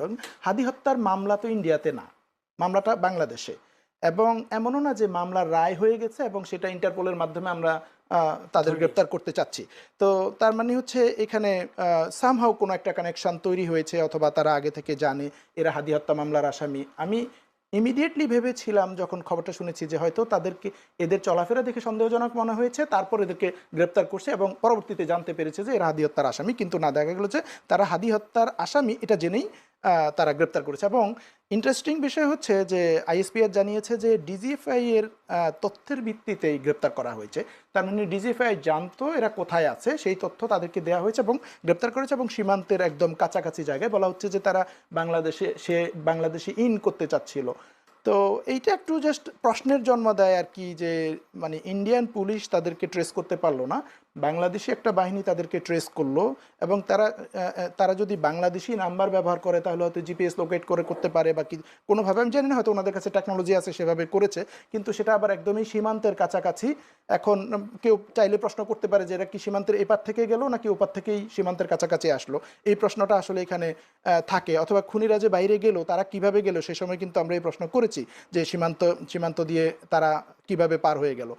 এবং হাদি হত্যার মামলা তো ইন্ডিয়াতে না, মামলাটা বাংলাদেশে। এবং এমনও না যে মামলার রায় হয়ে গেছে এবং সেটা ইন্টারপোলের মাধ্যমে আমরা তাদের ধরে নিয়েছে। গ্রেপ্তার করতে চাচ্ছি। তো তার মানে হচ্ছে এখানে সামহাও কোনো একটা কানেকশন তৈরি হয়েছে, অথবা তারা আগে থেকে জানে এরা হাদি হত্যা মামলার আসামি। আমি ইমিডিয়েটলি ভেবেছিলাম যখন খবরটা শুনেছি যে হয়তো তাদেরকে এদের চলাফেরা দেখে সন্দেহজনক মনে হয়েছে, তারপর এদেরকে গ্রেপ্তার করছে এবং পরবর্তীতে জানতে পেরেছে যে এরা হাদি হত্যার আসামি। কিন্তু না, দেখা গেল যে তারা হাদি হত্যার আসামি এটা জেনেই তারা গ্রেপ্তার করেছে। এবং ইন্টারেস্টিং বিষয় হচ্ছে যে আইএসপিআর জানিয়েছে যে ডিজিএফআই এর তথ্যের ভিত্তিতেই গ্রেপ্তার করা হয়েছে। তার মানে ডিজিএফআই জানতো এরা কোথায় আছে, সেই তথ্য তাদেরকে দেওয়া হয়েছে এবং গ্রেপ্তার করেছে। এবং সীমান্তের একদম কাছাকাছি জায়গায়, বলা হচ্ছে যে তারা বাংলাদেশে ইন করতে চাচ্ছিল। তো এইটা একটু জাস্ট প্রশ্নের জন্ম দেয় আর কি, যে মানে ইন্ডিয়ান পুলিশ তাদেরকে ট্রেস করতে পারলো না, বাংলাদেশি একটা বাহিনী তাদেরকে ট্রেস করলো। এবং তারা যদি বাংলাদেশি নাম্বার ব্যবহার করে তাহলে হয়তো জিপিএস লোকেট করে করতে পারে বা কি কোনোভাবে, আমি জানি না, হয়তো ওনাদের কাছে টেকনোলজি আছে সেভাবে করেছে। কিন্তু সেটা আবার একদমই সীমান্তের কাছাকাছি। এখন কেউ চাইলে প্রশ্ন করতে পারে যে এরা কি সীমান্তের এপার থেকে গেল নাকি ওপার থেকেই সীমান্তের কাছাকাছি আসলো। এই প্রশ্নটা আসলে এখানে থাকে। অথবা খুনিরা যে বাইরে গেল তারা কিভাবে গেল, সে সময় কিন্তু আমরা এই প্রশ্ন করেছি যে সীমান্ত সীমান্ত দিয়ে তারা কিভাবে পার হয়ে গেল।